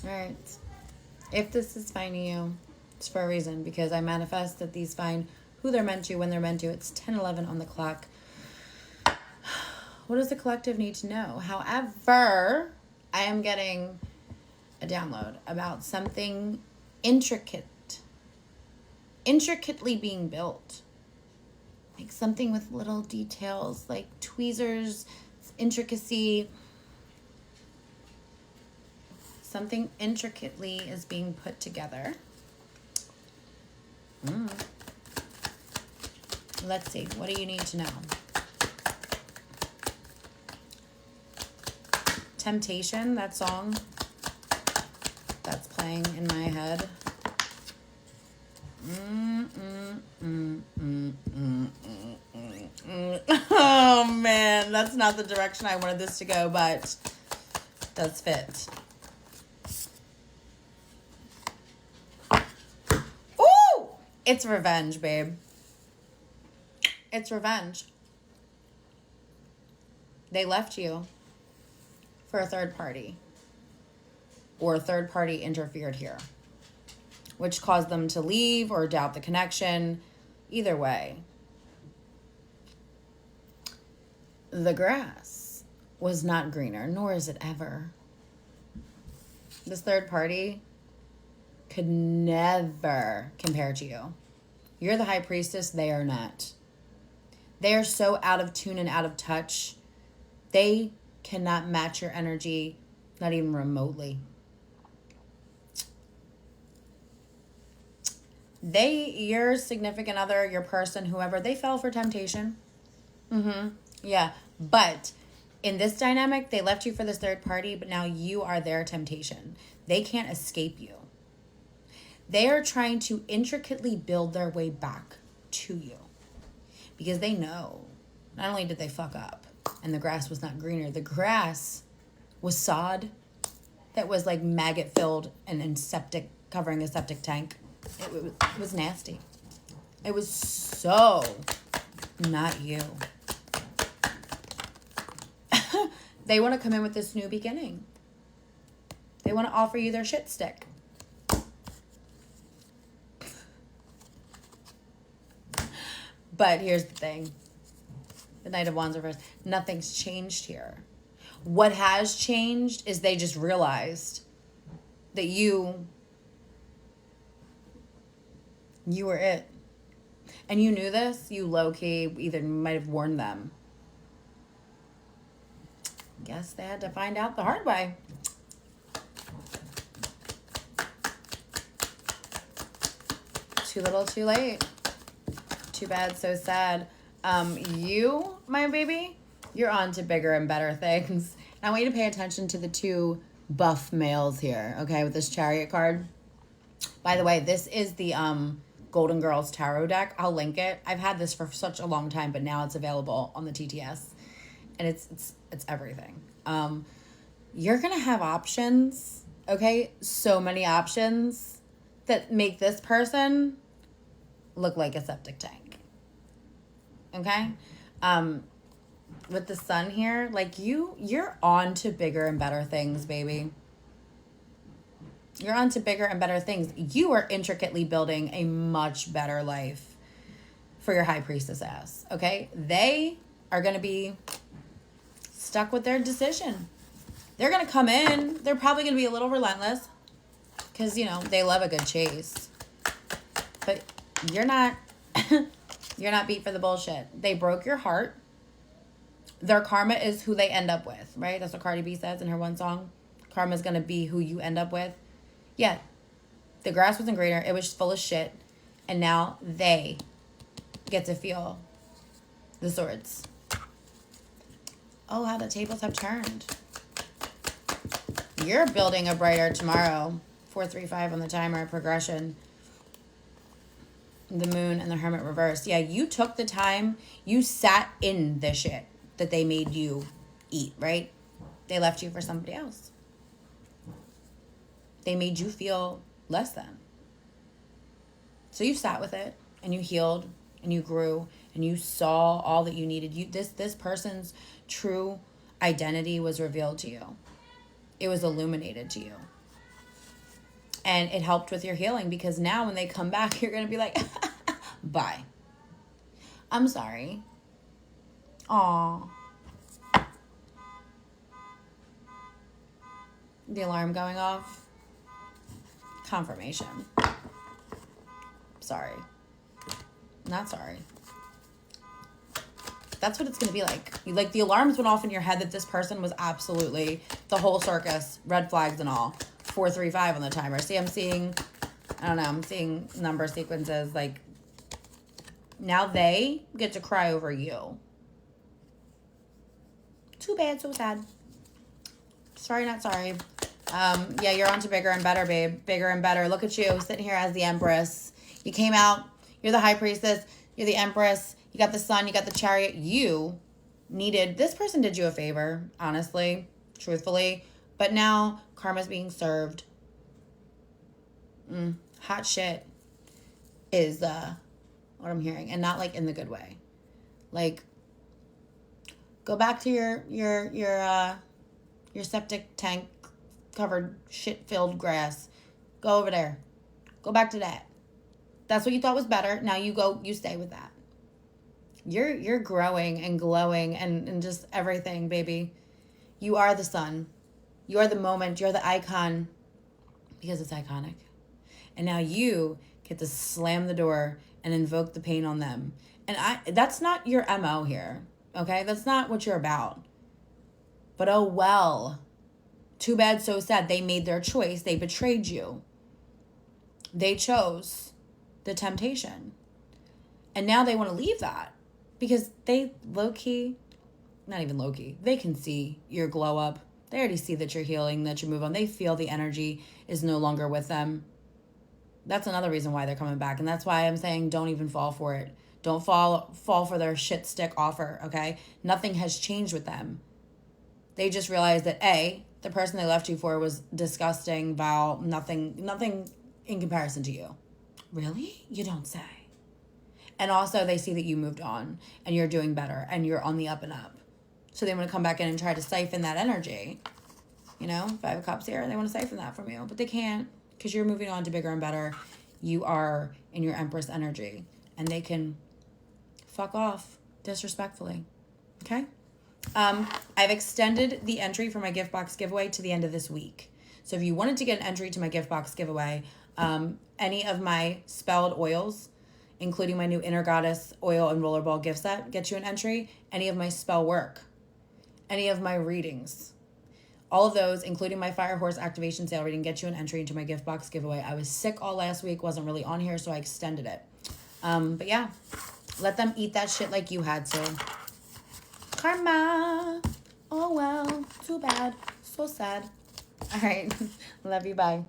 All right. If this is finding you, it's for a reason, because I manifest that these find who they're meant to when they're meant to. It's 10:11 on the clock. What does the collective need to know? However, I am getting a download about something intricately being built. Like something with little details, like tweezers, intricacy. Something intricately is being put together. Let's see. What do you need to know? Temptation, that song that's playing in my head. Oh man, that's not the direction I wanted this to go, but does fit. Ooh! It's revenge, babe. It's revenge. They left you for a third party. Or a third party interfered here, which caused them to leave or doubt the connection. Either way, the grass was not greener, nor is it ever. This third party could never compare to you. You're the high priestess, they are not. They are so out of tune and out of touch. They cannot match your energy, not even remotely. Your significant other, your person, whoever, they fell for temptation. Yeah. But in this dynamic, they left you for this third party, but now you are their temptation. They can't escape you. They are trying to intricately build their way back to you. Because they know, not only did they fuck up, and the grass was not greener, the grass was sod that was like maggot filled and septic, covering a septic tank. It was nasty. It was so not you. They want to come in with this new beginning. They want to offer you their shit stick. But here's the thing. The Knight of Wands reversed. Nothing's changed here. What has changed is they just realized that you were it. And you knew this. You low-key either might have warned them. Guess they had to find out the hard way. Too little, too late. Too bad, so sad. You, my baby, you're on to bigger and better things. And I want you to pay attention to the two buff males here, okay, with this Chariot card. By the way, this is the Golden Girls Tarot deck. I'll link it. I've had this for such a long time, but now it's available on the TTS. And it's everything. You're going to have options, okay? So many options that make this person look like a septic tank. Okay? With the sun here, like you're on to bigger and better things, baby. You're on to bigger and better things. You are intricately building a much better life for your high priestess ass, okay? They are going to be stuck with their decision. They're going to come in. They're probably going to be a little relentless because, you know, they love a good chase. But you're not you're not beat for the bullshit. They broke your heart. Their karma is who they end up with, right? That's what Cardi B says in her one song. Karma is going to be who you end up with. Yeah, the grass wasn't greener. It was full of shit. And now they get to feel the swords. Oh, how the tables have turned. You're building a brighter tomorrow. 435 on the timer, progression. The moon and the hermit reverse. Yeah, you took the time. You sat in the shit that they made you eat, right? They left you for somebody else. They made you feel less than. So you sat with it and you healed and you grew and you saw all that you needed. This person's true identity was revealed to you. It was illuminated to you. And it helped with your healing, because now when they come back, you're going to be like, bye. I'm sorry. Aw. The alarm going off. Confirmation. Sorry. Not sorry. That's what it's going to be like. Like, the alarms went off in your head that this person was absolutely the whole circus, red flags and all. 435 on the timer. See, I'm seeing number sequences. Like, now they get to cry over you. Too bad, so sad. Sorry, not sorry. Yeah, you're on to bigger and better, babe. Bigger and better. Look at you sitting here as the Empress. You came out. You're the High Priestess. You're the Empress. You got the Sun. You got the Chariot. You needed... This person did you a favor, honestly, truthfully. But now karma's being served. Hot shit is what I'm hearing. And not, like, in the good way. Like, go back to your septic tank covered shit-filled grass. Go over there. Go back to that. That's what you thought was better. Now you stay with that. You're growing and glowing and just everything, baby. You are the sun. You are the moment. You're the icon, because it's iconic. And now you get to slam the door and invoke the pain on them. And that's not your MO here, okay? That's not what you're about. But oh well. Too bad, so sad. They made their choice. They betrayed you. They chose the temptation. And now they want to leave that. Because they low-key, not even low-key, they can see your glow up. They already see that you're healing, that you move on. They feel the energy is no longer with them. That's another reason why they're coming back. And that's why I'm saying don't even fall for it. Don't fall for their shit stick offer, okay? Nothing has changed with them. They just realized that, A, the person they left you for was disgusting, vile, nothing in comparison to you. Really? You don't say. And also they see that you moved on and you're doing better and you're on the up and up. So they want to come back in and try to siphon that energy. You know, 5 of Cups here, they want to siphon that from you. But they can't, because you're moving on to bigger and better. You are in your Empress energy. And they can fuck off disrespectfully. Okay? I've extended the entry for my gift box giveaway to the end of this week. So if you wanted to get an entry to my gift box giveaway, any of my spelled oils, including my new Inner Goddess oil and rollerball gift set, get you an entry. Any of my spell work, any of my readings, all of those, including my Fire Horse activation sale reading, get you an entry into my gift box giveaway. I was sick all last week, wasn't really on here, so I extended it. But yeah, let them eat that shit like you had to. Karma. Oh well, too bad. So sad. All right. Love you. Bye.